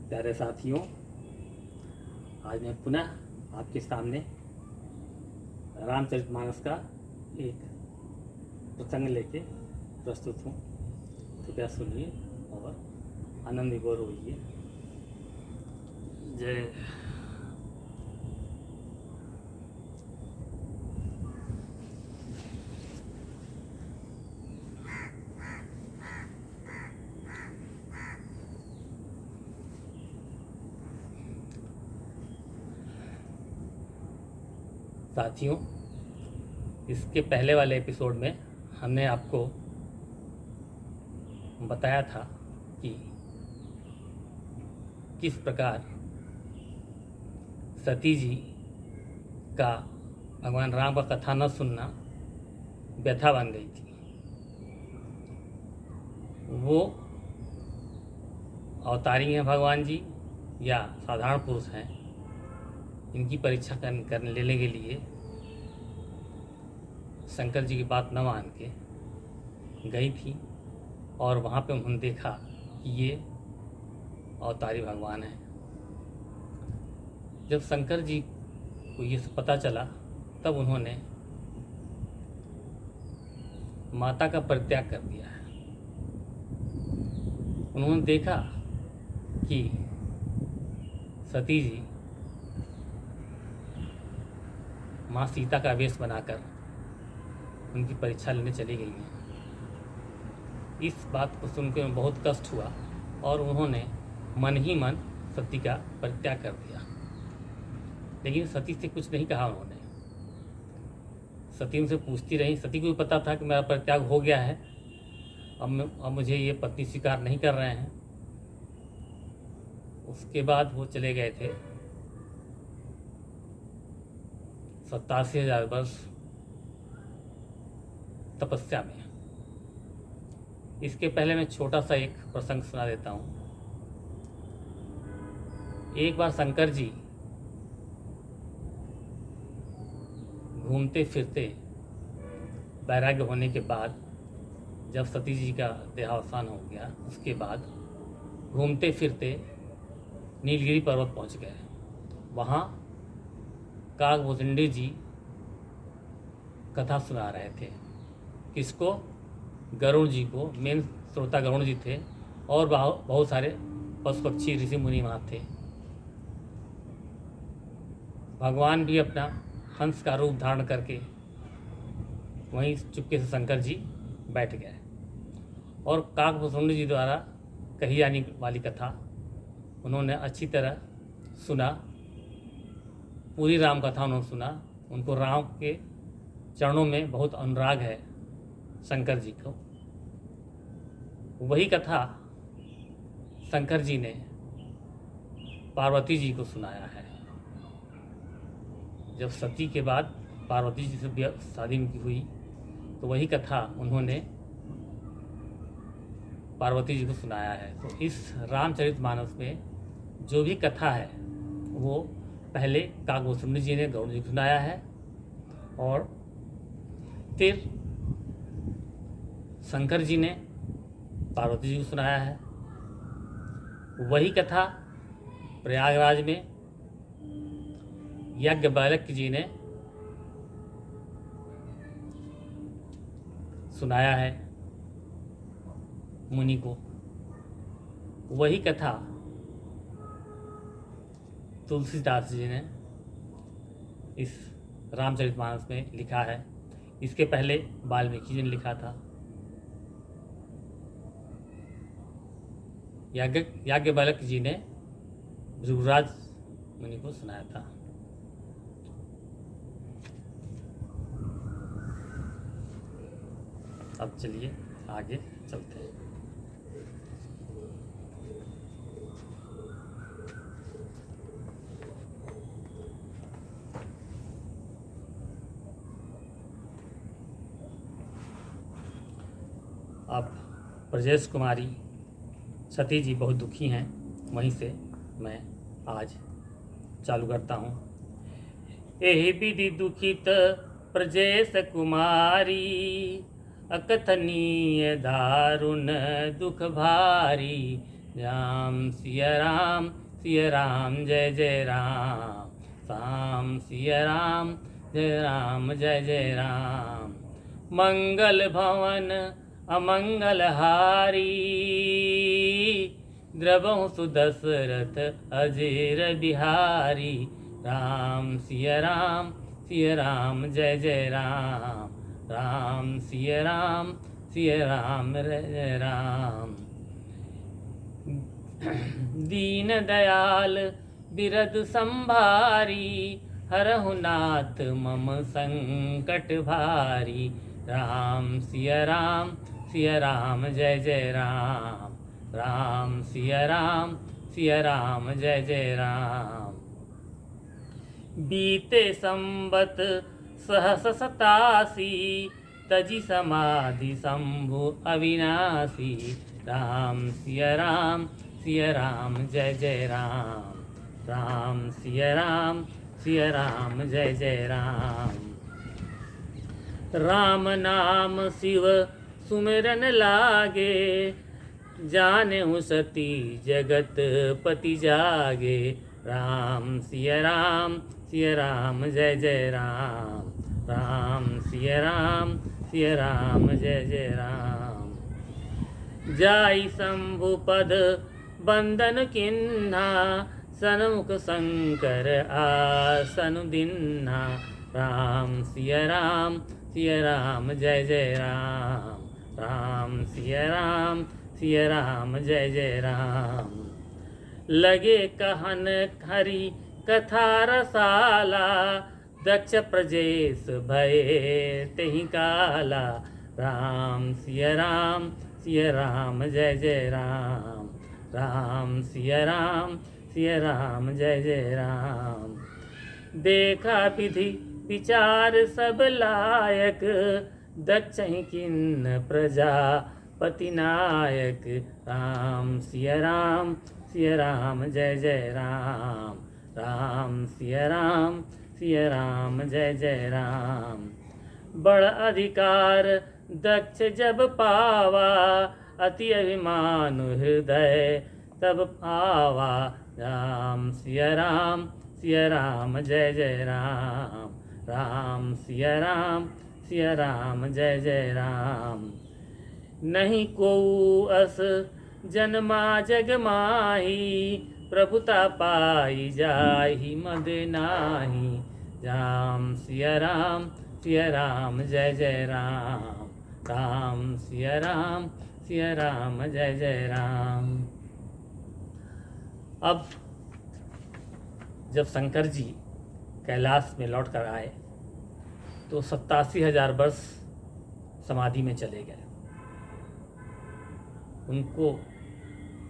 प्यारे साथियों, आज मैं पुनः आपके सामने रामचरितमानस का एक प्रसंग लेके प्रस्तुत हूँ। कृपया सुनिए और आनंद विभोर होइए। जय। साथियों, इसके पहले वाले एपिसोड में हमने आपको बताया था कि किस प्रकार सती जी का भगवान राम का कथा न सुनना व्यथा बन गई थी। वो अवतारी हैं भगवान जी या साधारण पुरुष हैं, इनकी परीक्षा करने लेने के लिए शंकर जी की बात न मान के गई थी और वहाँ पे उन्होंने देखा कि ये अवतारी भगवान हैं। जब शंकर जी को ये सब पता चला तब उन्होंने माता का परित्याग कर दिया है। उन्होंने देखा कि सती जी माँ सीता का वेश बनाकर उनकी परीक्षा लेने चली गई हैं। इस बात को सुनकर उन्हें बहुत कष्ट हुआ और उन्होंने मन ही मन सती का परित्याग कर दिया। लेकिन सती से कुछ नहीं कहा उन्होंने। सती उनसे पूछती रही। सती को भी पता था कि मेरा परित्याग हो गया है, अब मुझे ये पत्नी स्वीकार नहीं कर रहे हैं। उसके बाद वो चले गए थे 87,000 वर्ष तपस्या में। इसके पहले मैं छोटा सा एक प्रसंग सुना देता हूँ। एक बार शंकर जी घूमते फिरते वैराग्य होने के बाद, जब सती जी का देहावसान हो गया, उसके बाद घूमते फिरते नीलगिरी पर्वत पहुँच गए। वहाँ काकभूषुंडी जी कथा सुना रहे थे। किसको? गरुड़ जी को। मेन श्रोता गरुड़ जी थे और बहुत सारे पशु पक्षी ऋषि मुनि वहाँ थे। भगवान भी अपना हंस का रूप धारण करके वहीं चुपके से शंकर जी बैठ गए और काकभूषुंडी जी द्वारा कही जाने वाली कथा उन्होंने अच्छी तरह सुना। पूरी राम कथा उन्होंने सुना। उनको राम के चरणों में बहुत अनुराग है शंकर जी को। वही कथा शंकर जी ने पार्वती जी को सुनाया है। जब सती के बाद पार्वती जी से शादी उनकी हुई तो वही कथा उन्होंने पार्वती जी को सुनाया है। तो इस रामचरितमानस में जो भी कथा है वो पहले काकभूषुंडी जी ने गरुड़ जी को सुनाया है और फिर शंकर जी ने पार्वती जी को सुनाया है। वही कथा प्रयागराज में याज्ञवल्क्य जी ने सुनाया है मुनि को। वही कथा तुलसीदास जी ने इस रामचरितमानस में लिखा है। इसके पहले वाल्मीकि जी ने लिखा था। याज्ञवल्क्य जी ने भृगुराज मुनि को सुनाया था। अब चलिए आगे चलते हैं। अब ब्रजेश कुमारी सती जी बहुत दुखी हैं, वहीं से मैं आज चालू करता हूँ। एहि विधि दुखित ब्रजेश कुमारी, अकथनीय दारुण दुख भारी, राम सिया राम जय जय राम। राम सिया राम जय जय राम। मंगल भवन अमंगल हारी, द्रवहु सुदशरथ अजेर बिहारी। राम सिया राम जय जय राम। राम सिया राम जय राम। दीन दयाल बिरद संभारी, हरहु नाथ मम संकट भारी। राम सिया राम जय जय राम। राम सिया राम जय जय राम। बीते संबत सहस 87, तजी समाधि शंभु अविनाशी। राम सिया राम जय जय राम। राम सिया राम जय जय राम। राम नाम शिव सुमिरन लागे, जानेहु सती जगत पति जागे। राम सिया राम जय जय राम। राम सिया राम जय जय राम। जाई शंभु पद बंदन किन्हा, सन्मुख शंकर आसन दिन्हा। राम सिया राम जय जय राम। राम सिया राम जय जय राम। लगे कहन हरि कथा रसाला, दक्ष प्रजेश भय तेहि काला। राम सिया राम जय जय राम। राम सिया राम जय जय राम। देखा विधि विचार सब लायक, दक्ष ही किन्न प्रजा पति नायक। राम सिया राम जय जय राम। राम सिया राम जय जय राम। बड़ अधिकार दक्ष जब पावा, अति अभिमान हृदय तब आवा। राम सिया राम जय जय राम। राम सिया राम जय जय राम। नहीं को अस जन्मा जग माही, प्रभुता पाई जाहि मद नाही। राम सिया राम जय जय राम। राम सिया राम जय जय राम। अब जब शंकर जी कैलाश में लौट कर आए तो 87,000 वर्ष समाधि में चले गए। उनको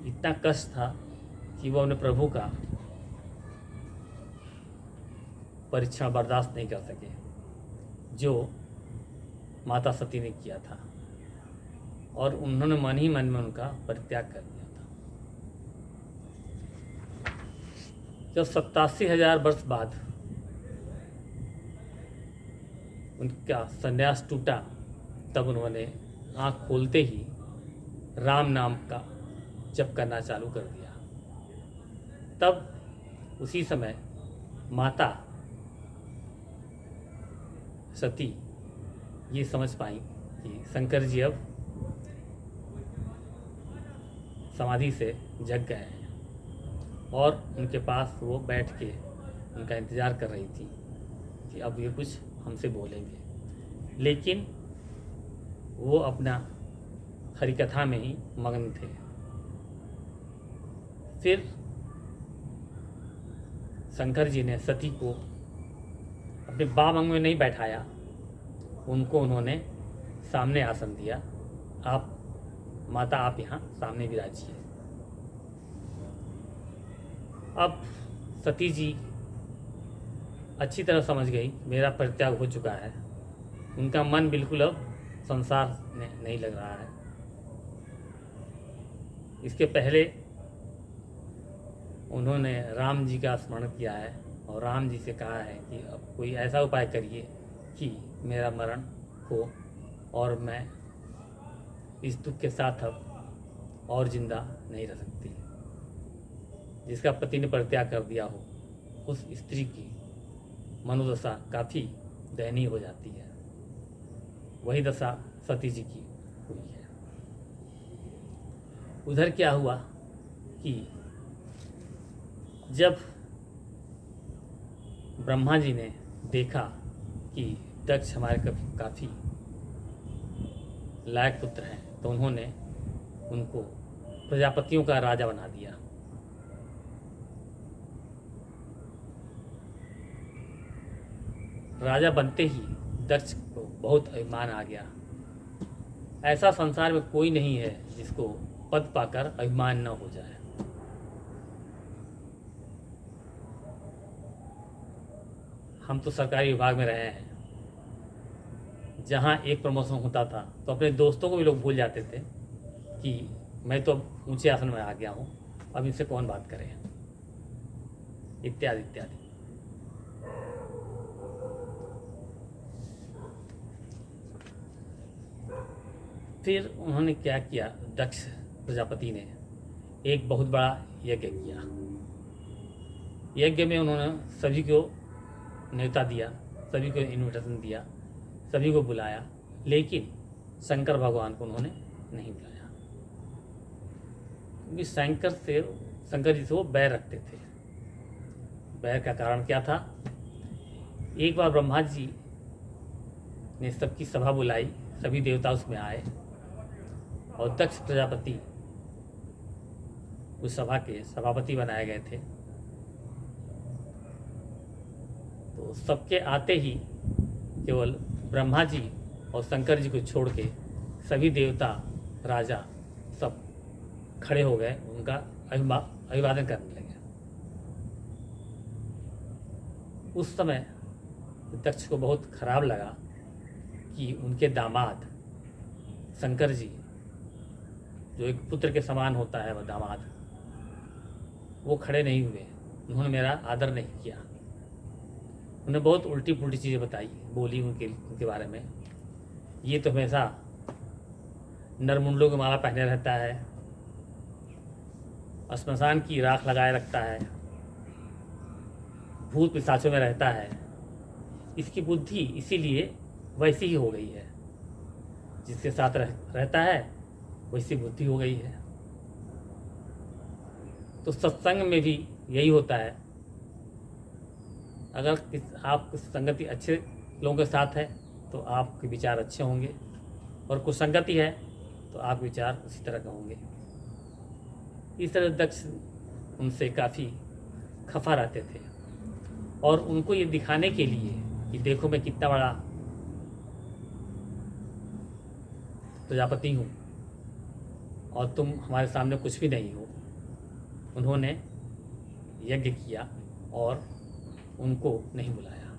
इतना कष्ट था कि वो अपने प्रभु का परीक्षण बर्दाश्त नहीं कर सके जो माता सती ने किया था, और उन्होंने मन ही मन में उनका परित्याग कर दिया था। जब 87,000 वर्ष बाद उनका संन्यास टूटा, तब उन्होंने आँख खोलते ही राम नाम का जप करना चालू कर दिया। तब उसी समय माता सती ये समझ पाई कि शंकर जी अब समाधि से जग गए हैं, और उनके पास वो बैठ के उनका इंतज़ार कर रही थी कि अब ये कुछ हमसे बोलेंगे। लेकिन वो अपना हरिकथा में ही मग्न थे। फिर शंकर जी ने सती को अपने बामंग में नहीं बैठाया, उनको उन्होंने सामने आसन दिया। आप माता आप यहाँ सामने विराजिए। अब सती जी अच्छी तरह समझ गई मेरा परित्याग हो चुका है। उनका मन बिल्कुल अब संसार में नहीं लग रहा है। इसके पहले उन्होंने राम जी का स्मरण किया है और राम जी से कहा है कि अब कोई ऐसा उपाय करिए कि मेरा मरण हो और मैं इस दुख के साथ अब और जिंदा नहीं रह सकती। जिसका पति ने परित्याग कर दिया हो, उस स्त्री की मनोदशा काफ़ी दयनीय हो जाती है। वही दशा सती जी की हुई है। उधर क्या हुआ कि जब ब्रह्मा जी ने देखा कि दक्ष हमारे काफ़ी लायक पुत्र हैं, तो उन्होंने उनको प्रजापतियों का राजा बना दिया। राजा बनते ही दक्ष को बहुत अभिमान आ गया। ऐसा संसार में कोई नहीं है जिसको पद पाकर अभिमान न हो जाए। हम तो सरकारी विभाग में रहे हैं, जहाँ एक प्रमोशन होता था तो अपने दोस्तों को भी लोग भूल जाते थे कि मैं तो ऊंचे आसन में आ गया हूँ, अब इनसे कौन बात करे, इत्यादि इत्यादि। फिर उन्होंने क्या किया, दक्ष प्रजापति ने एक बहुत बड़ा यज्ञ किया। यज्ञ में उन्होंने सभी को न्योता दिया, सभी को इन्विटेशन दिया, सभी को बुलाया, लेकिन शंकर भगवान को उन्होंने नहीं बुलाया, क्योंकि शंकर जी से वो बैर रखते थे। बैर का कारण क्या था? एक बार ब्रह्मा जी ने सबकी सभा बुलाई, सभी देवता उसमें आए और दक्ष प्रजापति उस सभा के सभापति बनाए गए थे। तो सबके आते ही केवल ब्रह्मा जी और शंकर जी को छोड़ के सभी देवता राजा सब खड़े हो गए, उनका अभिवादन करने लगे। उस समय दक्ष को बहुत खराब लगा कि उनके दामाद शंकर जी, जो एक पुत्र के समान होता है वह दामाद, वो खड़े नहीं हुए, उन्होंने मेरा आदर नहीं किया। उन्हें बहुत उल्टी पुल्टी चीज़ें बताई, बोली उनके बारे में। ये तो हमेशा नरमुंडों की माला पहने रहता है, श्मशान की राख लगाए रखता है, भूत पिशाचों में रहता है, इसकी बुद्धि इसीलिए वैसी ही हो गई है, जिसके साथ रहता है वैसी बुद्धि हो गई है। तो सत्संग में भी यही होता है, अगर आप संगति अच्छे लोगों के साथ है तो आपके विचार अच्छे होंगे, और कुछ संगति है तो आप विचार उसी तरह के होंगे। इस तरह दक्ष उनसे काफ़ी खफा रहते थे, और उनको ये दिखाने के लिए कि देखो मैं कितना बड़ा प्रजापति हूँ और तुम हमारे सामने कुछ भी नहीं हो, उन्होंने यज्ञ किया और उनको नहीं बुलाया।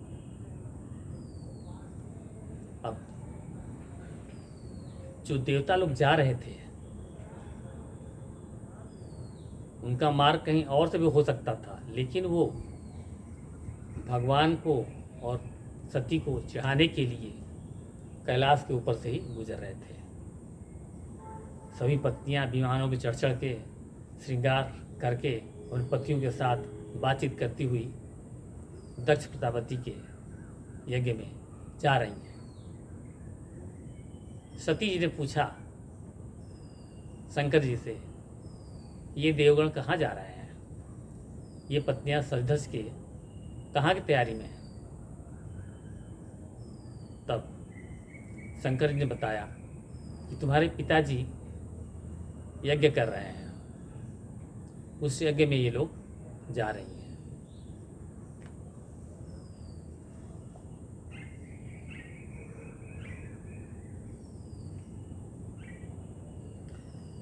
अब जो देवता लोग जा रहे थे, उनका मार्ग कहीं और से भी हो सकता था, लेकिन वो भगवान को और सती को चढ़ाने के लिए कैलाश के ऊपर से ही गुजर रहे थे। सभी पत्नियां विमानों पर चढ़ चढ़ के श्रृंगार करके उन पतियों के साथ बातचीत करती हुई दक्ष प्रजापति के यज्ञ में जा रही हैं। सती जी ने पूछा शंकर जी से, ये देवगण कहाँ जा रहे हैं? ये पत्नियां सज धज के कहाँ की तैयारी में हैं? तब शंकर जी ने बताया कि तुम्हारे पिताजी यज्ञ कर रहे हैं, उस यज्ञ में ये लोग जा रही हैं।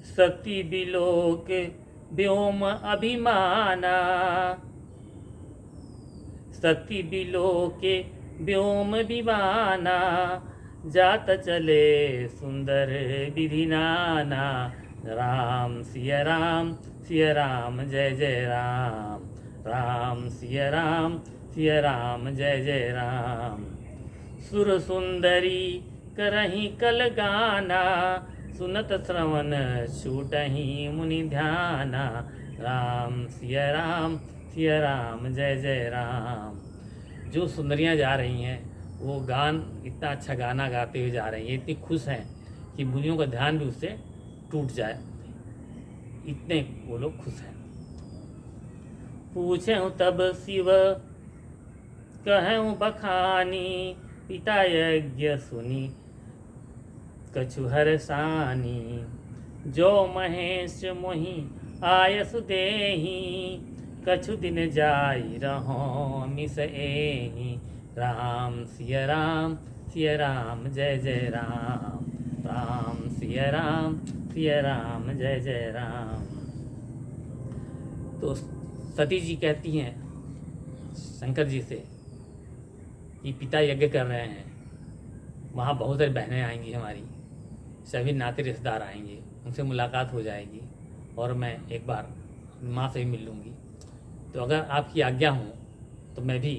सती बिलोक व्योम अभिमाना, सती बिलोके व्योम विमाना, जात चले सुंदर विधि नाना, राम सिया राम जय जय राम, राम सिया राम जय जय राम। सुर सुंदरी करही कल गाना, सुनत श्रवण छूटहि मुनि ध्याना। राम सिया राम सिया राम जय जय राम। जो सुंदरियाँ जा रही हैं वो गान इतना अच्छा गाना गाते हुए जा रही हैं, इतनी खुश हैं कि मुनियों का ध्यान भी उससे टूट जाए, इतने वो लोग खुश हैं। पूछें तब शिव कहूँ बखानी। पिता यज्ञ सुनी कछु हरसानी। जो महेश मोहि आयस देही। कछु दिन जाई रहो मिस एही। राम सिया राम जय जय राम। राम सिया राम जय जय राम। तो सती जी कहती हैं शंकर जी से कि पिता यज्ञ कर रहे हैं, वहाँ बहुत सारी बहनें आएंगी, हमारी सभी नाते रिश्तेदार आएंगे, उनसे मुलाकात हो जाएगी और मैं एक बार माँ से भी मिल लूँगी। तो अगर आपकी आज्ञा हो तो मैं भी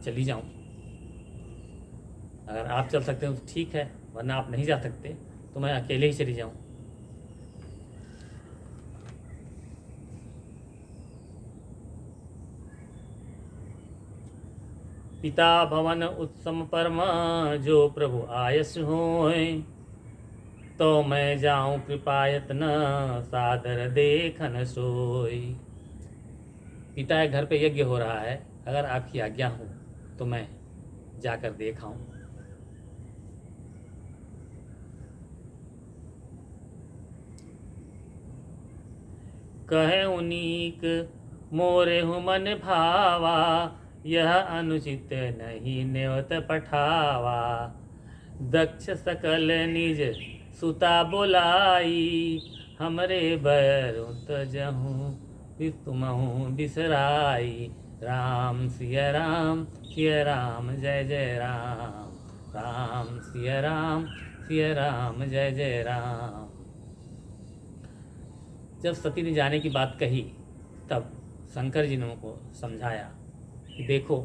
चली जाऊँ। अगर आप चल सकते हो तो ठीक है, वरना आप नहीं जा सकते तो मैं अकेले ही चली जाऊँ। पिता भवन उत्सम परम जो प्रभु आयस होय। तो मैं जाऊं कृपायतन सादर देखन सोई। पिता के घर पे यज्ञ हो रहा है, अगर आपकी आज्ञा हो तो मैं जाकर देखाऊं। कहे उनीक मोरे हूँ मन भावा। यह अनुचित नहीं न्योत पठावा। दक्ष सकल निज सुता बोलाई। हमरे बरुत जहूँ तुमहूँ बिसराई। राम सिया राम जय जय राम। राम सिया राम जय जय राम। जब सती ने जाने की बात कही तब शंकर जी ने उनको समझाया कि देखो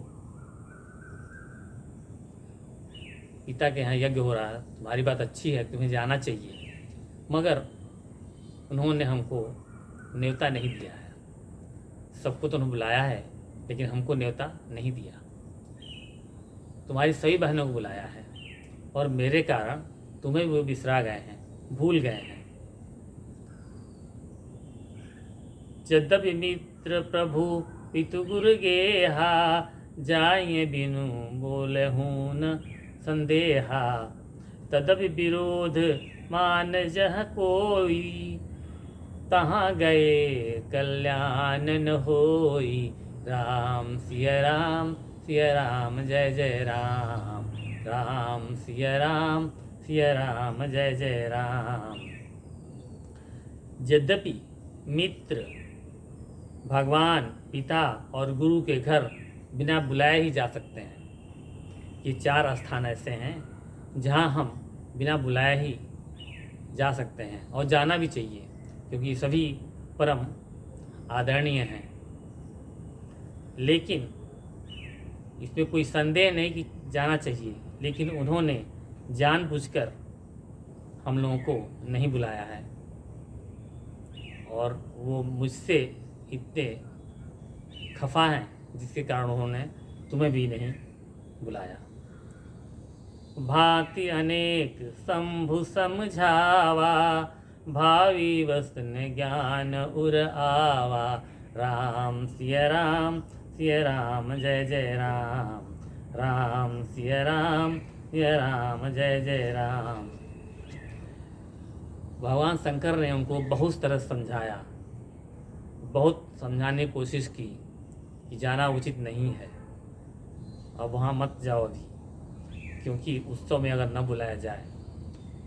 पिता के यहाँ यज्ञ हो रहा है, तुम्हारी बात अच्छी है, तुम्हें जाना चाहिए, मगर उन्होंने हमको न्योता नहीं दिया है। सबको तो उन्होंने बुलाया है लेकिन हमको न्योता नहीं दिया। तुम्हारी सभी बहनों को बुलाया है और मेरे कारण तुम्हें वो बिसरा गए हैं, भूल गए हैं। यद्यपि मित्र प्रभु पितु गुरु गेहा। जाइए बिनु बोलहूँ न संदेहा। तदपि विरोध मान जह कोई। तहाँ गए कल्याण न होई। राम सिया राम जय जय राम। राम सिया राम जय जय राम। यद्यपि मित्र, भगवान, पिता और गुरु के घर बिना बुलाए ही जा सकते हैं। ये 4 स्थान ऐसे हैं जहाँ हम बिना बुलाए ही जा सकते हैं और जाना भी चाहिए, क्योंकि सभी परम आदरणीय हैं। लेकिन इसमें कोई संदेह नहीं कि जाना चाहिए, लेकिन उन्होंने जानबूझकर हम लोगों को नहीं बुलाया है और वो मुझसे इतने खफा हैं जिसके कारण उन्होंने तुम्हें भी नहीं बुलाया। भांति अनेक शंभु समझावा। भावी वस्तन ज्ञान उर आवा। राम सिया राम जय जय राम। राम सिया राम जय जय राम। भगवान शंकर ने उनको बहुत तरह समझाया, बहुत समझाने की कोशिश की कि जाना उचित नहीं है और वहाँ मत जाओ अभी, क्योंकि उत्सव में अगर न बुलाया जाए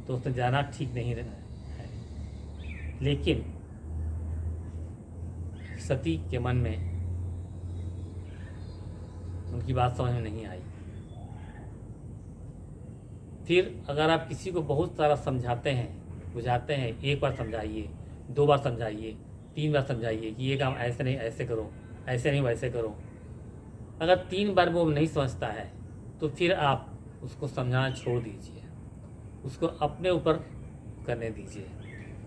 तो उसमें जाना ठीक नहीं है। लेकिन सती के मन में उनकी बात समझ में नहीं आई। फिर अगर आप किसी को बहुत सारा समझाते हैं, बुझाते हैं, 1 बार समझाइए, 2 बार समझाइए, 3 बार समझाइए कि ये काम ऐसे नहीं ऐसे करो, ऐसे नहीं वैसे करो। अगर 3 बार वो नहीं समझता है तो फिर आप उसको समझाना छोड़ दीजिए, उसको अपने ऊपर करने दीजिए,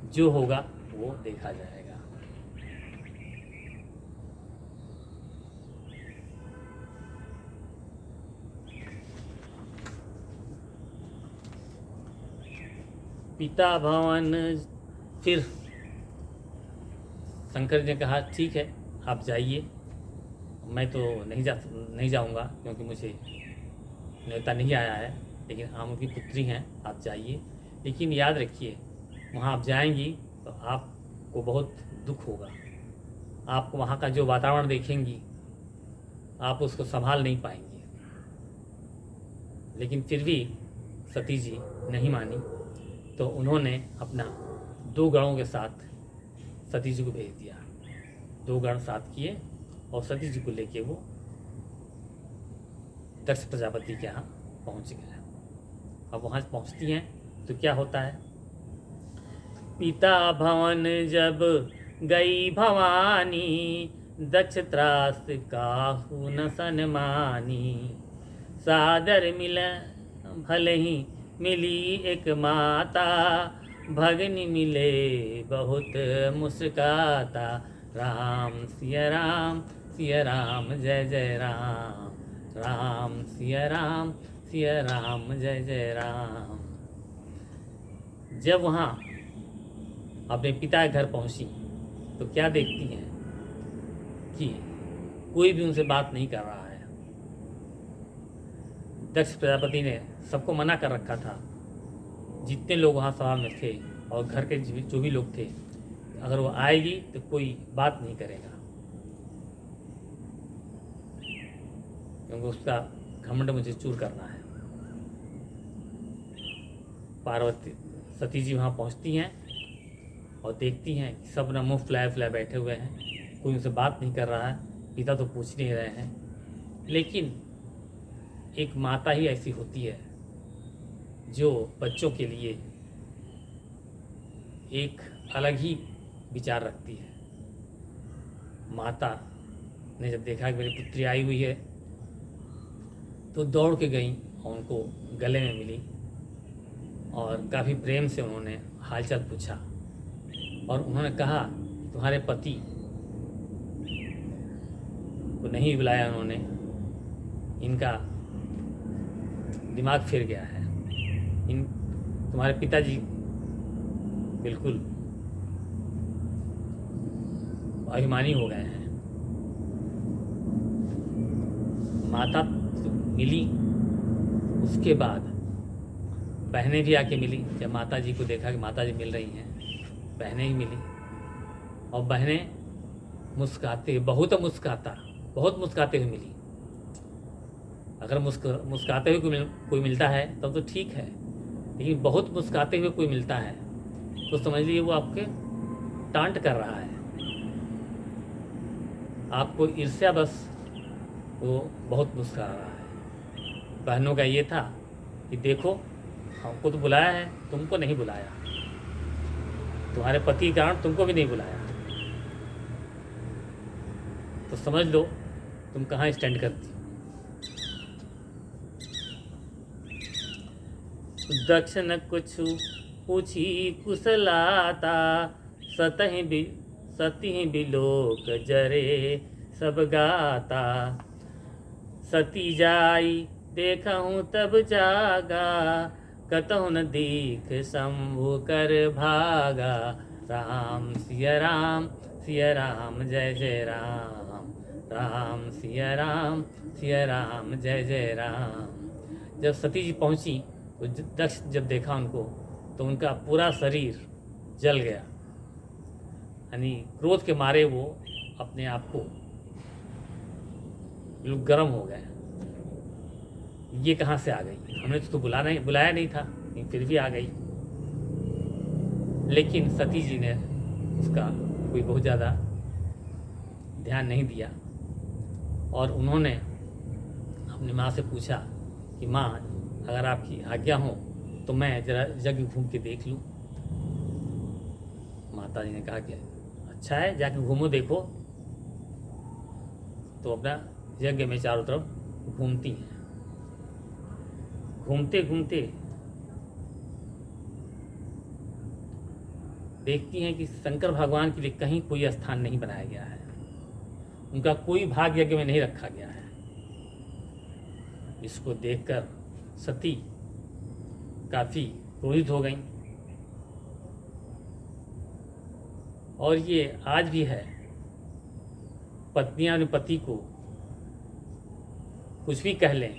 जो होगा वो देखा जाएगा। पिता भवन फिर शंकर जी ने कहा ठीक है आप जाइए, मैं तो नहीं जाऊंगा क्योंकि मुझे न्योता नहीं आया है, लेकिन आप उनकी पुत्री हैं, आप जाइए। लेकिन याद रखिए वहाँ आप जाएंगी तो आपको बहुत दुख होगा, आपको वहाँ का जो वातावरण देखेंगी आप उसको संभाल नहीं पाएंगे। लेकिन फिर भी सती जी नहीं मानी, तो उन्होंने अपना 2 गणों के साथ सती जी को भेज दिया। 2 गण साथ किए और सती जी को लेके वो दक्ष प्रजापति के यहाँ पहुँच गए। अब वहाँ पहुँचती हैं तो क्या होता है, पिता भवन जब गई भवानी, दक्ष त्रास काहू न सनमानी। सादर मिल भले ही मिली एक माता, भगनी मिले बहुत मुस्काता। राम सिया राम जय जय राम, राम सिया राम जय जय राम। जब वहाँ अपने पिता के घर पहुँची तो क्या देखती हैं कि कोई भी उनसे बात नहीं कर रहा है। दक्ष प्रजापति ने सबको मना कर रखा था, जितने लोग वहाँ सभा में थे और घर के जो भी लोग थे, अगर वो आएगी तो कोई बात नहीं करेगा, क्योंकि उसका घमंड मुझे चूर करना है। पार्वती सती जी वहाँ पहुँचती हैं और देखती हैं कि सब ना मुँह फुलाए फुलाए बैठे हुए हैं, कोई उनसे बात नहीं कर रहा है, पिता तो पूछ नहीं रहे हैं। लेकिन एक माता ही ऐसी होती है जो बच्चों के लिए एक अलग ही विचार रखती है। माता ने जब देखा कि मेरी पुत्री आई हुई है तो दौड़ के गई और उनको गले में मिली और काफ़ी प्रेम से उन्होंने हालचाल पूछा और उन्होंने कहा तुम्हारे पति को नहीं बुलाया उन्होंने, इनका दिमाग फिर गया है, तुम्हारे पिताजी बिल्कुल अभिमानी हो गए हैं। माता मिली, उसके बाद बहनें भी आके मिली। जब माता जी को देखा कि माता जी मिल रही हैं, बहनें ही मिली और बहनें मुस्कुराते बहुत मुस्कुराते हुए मिली। अगर मुस्कुराते हुए कोई मिलता है तब तो ठीक है, लेकिन बहुत मुस्कुराते हुए कोई मिलता है तो समझ लीजिए वो आपके टांट कर रहा है, आपको ईर्ष्या बस वो बहुत मुस्कुरा रहा है। बहनों का ये था कि देखो हमको तो बुलाया है, तुमको नहीं बुलाया, तुम्हारे पति के कारण तुमको भी नहीं बुलाया, तो समझ लो तुम कहाँ स्टैंड करती। दक्ष न कुछ पूछी कुशलाता, सती बिलोक जरे सब गाता। सती जाई देखहूँ तब जागा, कतहु न दीख शंभु कर भागा। राम सिया राम जय जय राम, राम सिया राम जय जय राम। जब सती जी पहुँची तो दक्ष जब देखा उनको तो उनका पूरा शरीर जल गया, यानी क्रोध के मारे वो अपने आप को लोग गर्म हो गए। ये कहाँ से आ गई, हमने तो बुलाया नहीं था, लेकिन फिर भी आ गई। लेकिन सती जी ने उसका कोई बहुत ज़्यादा ध्यान नहीं दिया और उन्होंने अपनी माँ से पूछा कि माँ अगर आपकी आज्ञा हो तो मैं ज़रा यज्ञ घूम के देख लूँ। माता जी ने कहा कि अच्छा है, जाके घूमो देखो। तो अपना यज्ञ में चारों तरफ घूमती हैं। घूमते घूमते देखती हैं कि शंकर भगवान के लिए कहीं कोई स्थान नहीं बनाया गया है, उनका कोई भाग यज्ञ में नहीं रखा गया है। इसको देखकर सती काफ़ी क्रोधित हो गई। और ये आज भी है, पत्नियां अपने पति को कुछ भी कह लें,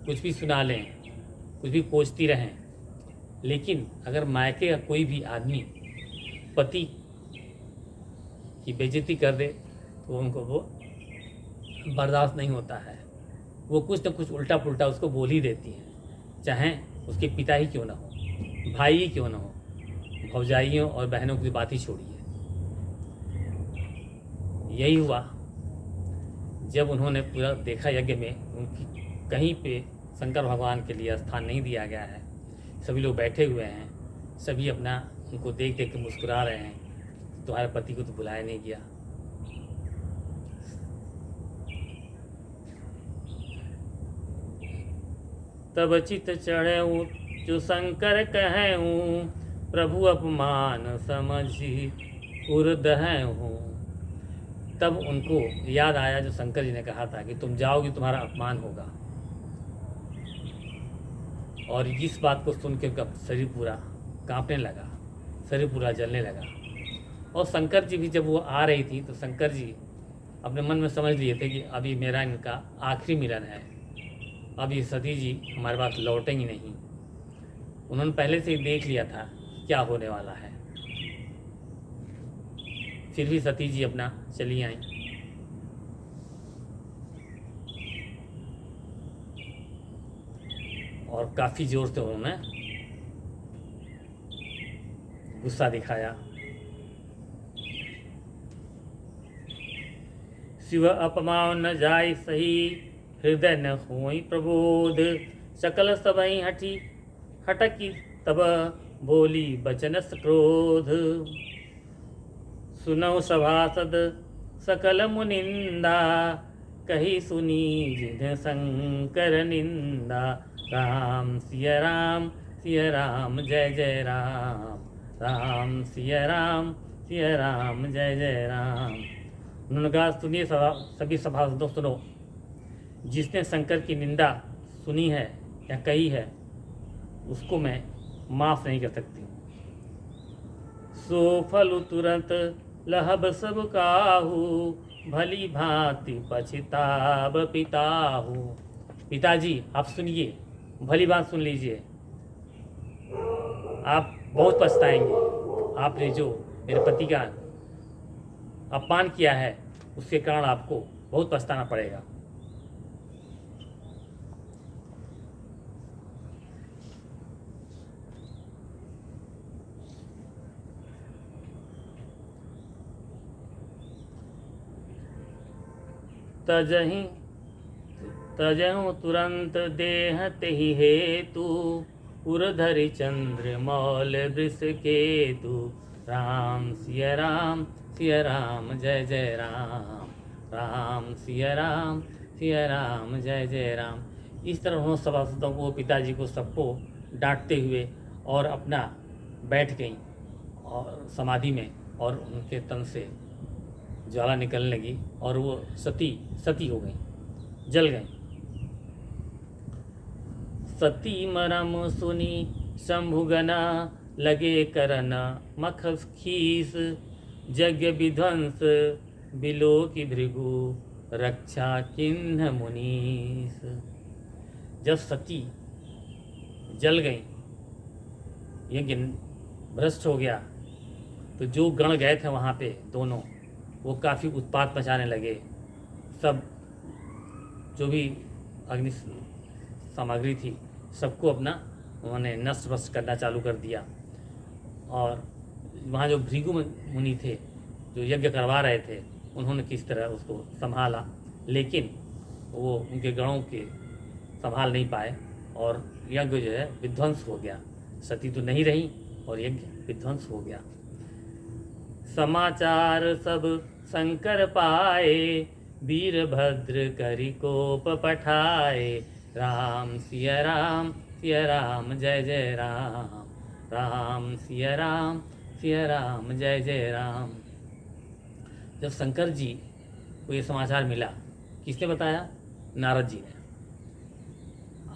कुछ भी सुना लें, कुछ भी कोसती रहें, लेकिन अगर मायके का कोई भी आदमी पति की बेइज्जती कर दे तो उनको वो बर्दाश्त नहीं होता है। वो कुछ न कुछ उल्टा पुल्टा उसको बोल ही देती हैं, चाहे उसके पिता ही क्यों ना हो, भाई ही क्यों ना हो, भौजाइयों और बहनों की बात ही छोड़िए। यही हुआ जब उन्होंने पूरा देखा यज्ञ में उनकी कहीं पे शंकर भगवान के लिए स्थान नहीं दिया गया है। सभी लोग बैठे हुए हैं, सभी अपना उनको देख देख के मुस्कुरा रहे हैं, तुम्हारे पति को तो बुलाया नहीं गया। तब चित चढ़ऊँ जो शंकर कहूँ, प्रभु अपमान समझी उर्दहूँ। तब उनको याद आया जो शंकर जी ने कहा था कि तुम जाओगी तुम्हारा अपमान होगा। और इस बात को सुन के उनका शरीर पूरा कांपने लगा, शरीर पूरा जलने लगा। और शंकर जी भी जब वो आ रही थी तो शंकर जी अपने मन में समझ लिए थे कि अभी मेरा इनका आखिरी मिलन है, अभी सती जी हमारे पास लौटेंगी नहीं। उन्होंने पहले से ही देख लिया था क्या होने वाला है। फिर भी सती जी अपना चली आई। और काफ़ी जोर से उन्होंने गुस्सा दिखाया। शिव अपमान न जाय सही, हृदय न होई प्रबोध। सकल सबई हटी हटकी तब, बोली बचनस क्रोध। सुनौ सभासद सकल मुनिंदा, कही सुनी जिन्ह शंकर निंदा। राम सिया राम जय जय राम, राम सिया राम जय जय राम। उन्होंने कहा सुनिए सभी सभासदों, सुनो, जिसने शंकर की निंदा सुनी है या कही है उसको मैं माफ़ नहीं कर सकती। सो फल तुरंत लहब सब काहू, भली भांति पछताब पिताहू। पिताजी आप सुनिए, भली बात सुन लीजिए, आप बहुत पछताएंगे। आपने जो मेरे पति का अपमान किया है उसके कारण आपको बहुत पछताना पड़ेगा। तजहु तुरंत देह तेहि हेतु, उरधरि चंद्र मौल वृष केतु। राम सिया राम जय जय राम, राम सिया राम जय जय राम। इस तरह उन्होंने सभासदों को, पिताजी को, सबको डांटते हुए और अपना बैठ गई और समाधि में, और उनके तन से ज्वाला निकलने लगी और वो सती हो गई, जल गई। सती मरम सुनी शंभुगना, लगे करन मख खीस। यज्ञ विध्वंस बिलो की भृगु, रक्षा किन्ह मुनीस। जब सती जल गई, यज्ञ भ्रष्ट हो गया, तो जो गण गए थे वहाँ पे दोनों, वो काफ़ी उत्पात मचाने लगे। सब जो भी अग्नि सामग्री थी सबको अपना उन्होंने नष्ट भ्रष्ट करना चालू कर दिया। और वहाँ जो भृगु मुनि थे जो यज्ञ करवा रहे थे, उन्होंने किस तरह उसको संभाला, लेकिन वो उनके गणों के संभाल नहीं पाए और यज्ञ जो है विध्वंस हो गया। सती तो नहीं रही और यज्ञ विध्वंस हो गया। समाचार सब शंकर पाए, वीरभद्र करि कोप पठाए। राम सिया राम जय जय राम, राम सिया राम सिया राम जय जय राम। जब शंकर जी को ये समाचार मिला, किसने बताया? नारद जी ने।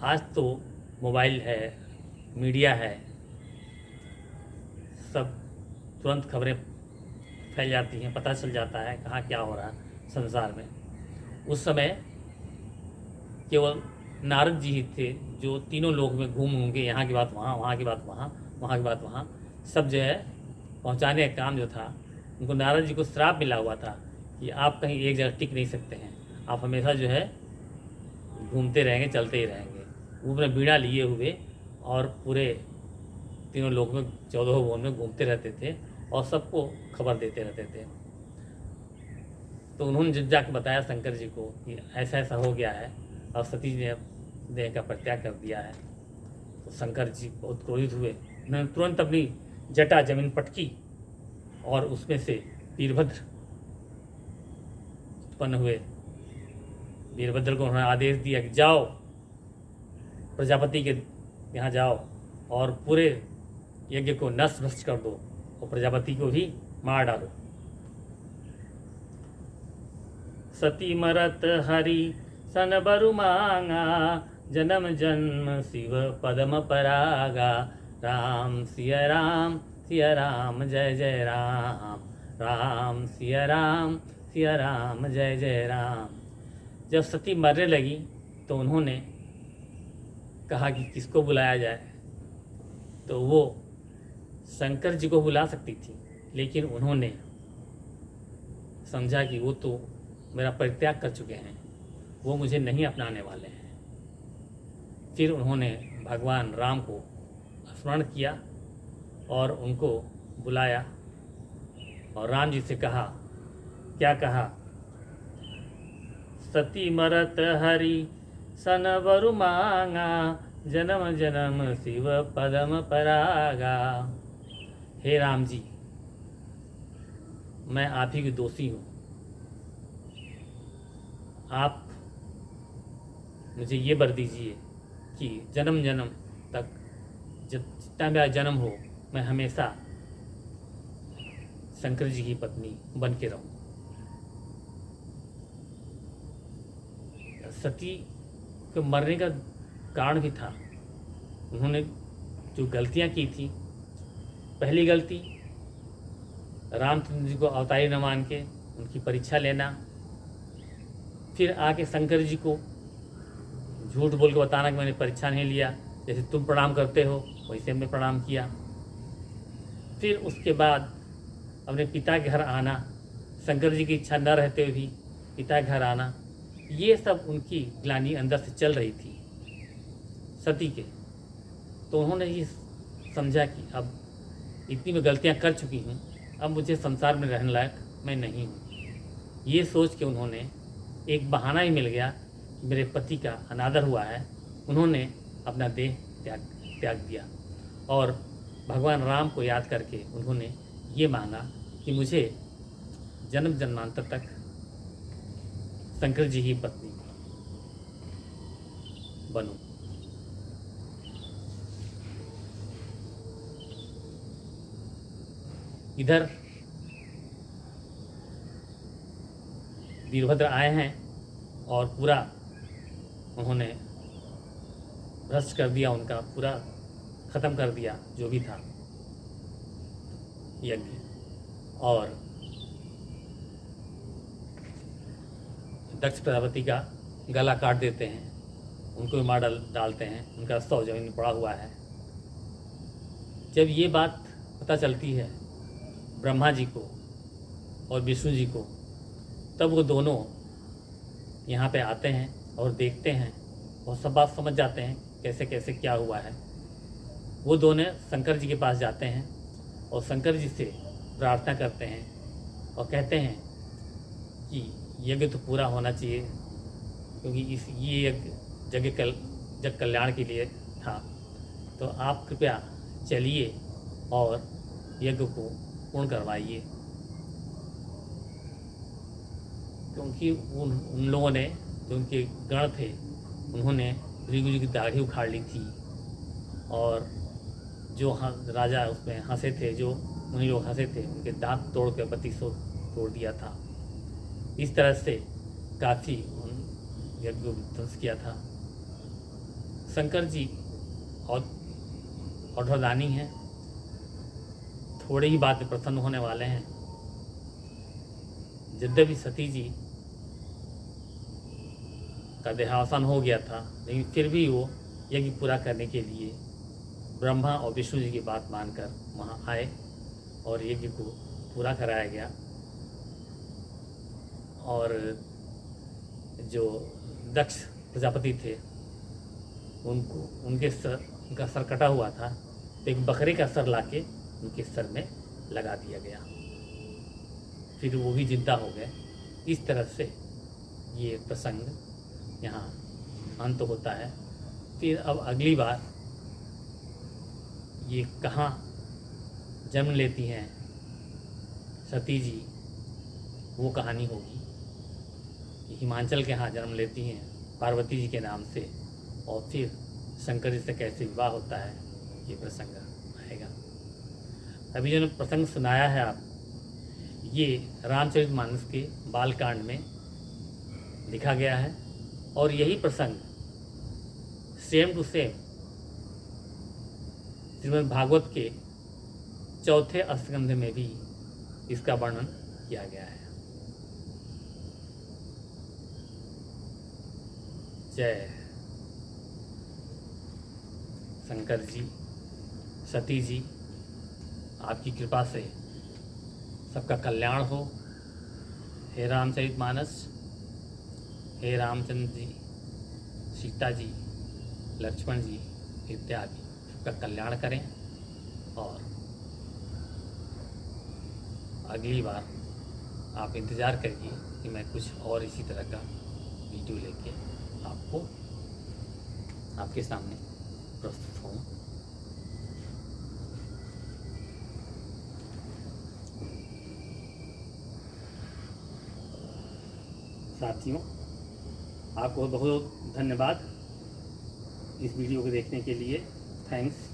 आज तो मोबाइल है, मीडिया है, सब तुरंत खबरें फैल जाती हैं, पता चल जाता है कहाँ क्या हो रहा है संसार में। उस समय केवल नारद जी ही थे जो तीनों लोक में घूम घूम के यहाँ की बात वहाँ, वहाँ की बात वहाँ, वहाँ की बात वहाँ, सब जो है पहुँचाने का काम जो था। उनको नारद जी को श्राप मिला हुआ था कि आप कहीं एक जगह टिक नहीं सकते हैं, आप हमेशा जो है घूमते रहेंगे, चलते ही रहेंगे। वो अपने बीड़ा लिए हुए और पूरे तीनों लोक में 14 भुवन में घूमते रहते थे और सबको खबर देते रहते थे। तो उन्होंने जब जाके बताया शंकर जी को कि ऐसा ऐसा हो गया है और सती जी ने देह का परित्याग कर दिया है, तो शंकर जी बहुत क्रोधित हुए। उन्होंने तुरंत अपनी जटा जमीन पटकी और उसमें से वीरभद्र उत्पन्न हुए। वीरभद्र को उन्होंने आदेश दिया कि जाओ प्रजापति के यहाँ जाओ और पूरे यज्ञ को नष्ट भ्रष्ट कर दो और प्रजापति को भी मार डालो। सती मरत हरि सन बरु मांगा, जन्म जन्म शिव पदम परागा। राम सिया राम जय जय राम। राम सिया राम जय जय राम। जब सती मरने लगी तो उन्होंने कहा कि किसको बुलाया जाए, तो वो शंकर जी को बुला सकती थी, लेकिन उन्होंने समझा कि वो तो मेरा परित्याग कर चुके हैं, वो मुझे नहीं अपनाने वाले हैं। फिर उन्होंने भगवान राम को स्मरण किया और उनको बुलाया और राम जी से कहा, क्या कहा? सती मरत हरि सन बरु मांगा, जन्म जन्म शिव पदम परागा। हे राम जी, मैं आप ही की दोषी हूँ। आप मुझे ये वर दीजिए कि जन्म जन्म तक जितना मेरा जन्म हो, मैं हमेशा शंकर जी की पत्नी बन के रहूं। सती के मरने का कारण भी था। उन्होंने जो गलतियां की थी, पहली गलती रामचंद्र जी को अवतारी न मान के उनकी परीक्षा लेना, फिर आके शंकर जी को झूठ बोल के बताना कि मैंने परीक्षा नहीं लिया, जैसे तुम प्रणाम करते हो वैसे हमने प्रणाम किया। फिर उसके बाद अपने पिता के घर आना, शंकर जी की इच्छा न रहते हुए भी पिता के घर आना, ये सब उनकी ग्लानि अंदर से चल रही थी सती के। तो उन्होंने ये समझा कि अब इतनी मैं गलतियां कर चुकी हूँ, अब मुझे संसार में रहने लायक मैं नहीं हूँ। ये सोच के उन्होंने, एक बहाना ही मिल गया कि मेरे पति का अनादर हुआ है, उन्होंने अपना देह त्याग दिया और भगवान राम को याद करके उन्होंने ये मांगा कि मुझे जन्म जन्मांतर तक शंकर जी की पत्नी बनूं। इधर वीरभद्र आए हैं और पूरा उन्होंने भ्रष्ट कर दिया, उनका पूरा ख़त्म कर दिया जो भी था यज्ञ, और दक्ष प्रजापति का गला काट देते हैं, उनको भी मार डालते हैं, उनका शव जमीन में पड़ा हुआ है। जब ये बात पता चलती है ब्रह्मा जी को और विष्णु जी को, तब वो दोनों यहाँ पे आते हैं और देखते हैं और सब बात समझ जाते हैं कैसे कैसे क्या हुआ है। वो दोनों शंकर जी के पास जाते हैं और शंकर जी से प्रार्थना करते हैं और कहते हैं कि यज्ञ तो पूरा होना चाहिए, क्योंकि ये यज्ञ जग कल्याण के लिए था। तो आप कृपया चलिए और यज्ञ को पूर्ण करवाइए। क्योंकि उन लोगों ने, जो उनके गण थे, उन्होंने भृगु जी की दाढ़ी उखाड़ ली थी और जो राजा उसमें हंसे थे, जो उन्हीं लोग हंसे थे, उनके दांत तोड़ के 3200 तोड़ दिया था। इस तरह से काफ़ी उन यज्ञ को विध्वंस किया था। शंकर जी और औढ़दानी हैं, थोड़ी ही बात में प्रसन्न होने वाले हैं। यद्यपि सती जी का देहावसान हो गया था, लेकिन फिर भी वो यज्ञ पूरा करने के लिए ब्रह्मा और विष्णु जी की बात मानकर वहाँ आए और यज्ञ को पूरा कराया गया। और जो दक्ष प्रजापति थे, उनका सर कटा हुआ था, तो एक बकरे का सर लाके उनके सर में लगा दिया गया, फिर वो भी जिंदा हो गए। इस तरह से ये प्रसंग यहाँ अंत होता है। फिर अब अगली बार ये कहाँ जन्म लेती हैं सती जी, वो कहानी होगी कि हिमाचल के यहाँ जन्म लेती हैं पार्वती जी के नाम से, और फिर शंकर जी से कैसे विवाह होता है, ये प्रसंग आएगा। अभी जो प्रसंग सुनाया है आप, ये रामचरितमानस के बालकांड में लिखा गया है, और यही प्रसंग same to same Shrimad Bhagavat के चौथे स्कंध में भी इसका वर्णन किया गया है। जय शंकर जी, सती जी, आपकी कृपा से सबका कल्याण हो। हे रामचरितमानस, हे रामचंद्र जी, सीता जी, लक्ष्मण जी इत्यादि सबका कल्याण करें। और अगली बार आप इंतज़ार करिए कि मैं कुछ और इसी तरह का वीडियो लेके आपके सामने प्रस्तुत हूँ। साथियों, आपको बहुत बहुत धन्यवाद इस वीडियो को देखने के लिए। थैंक्स।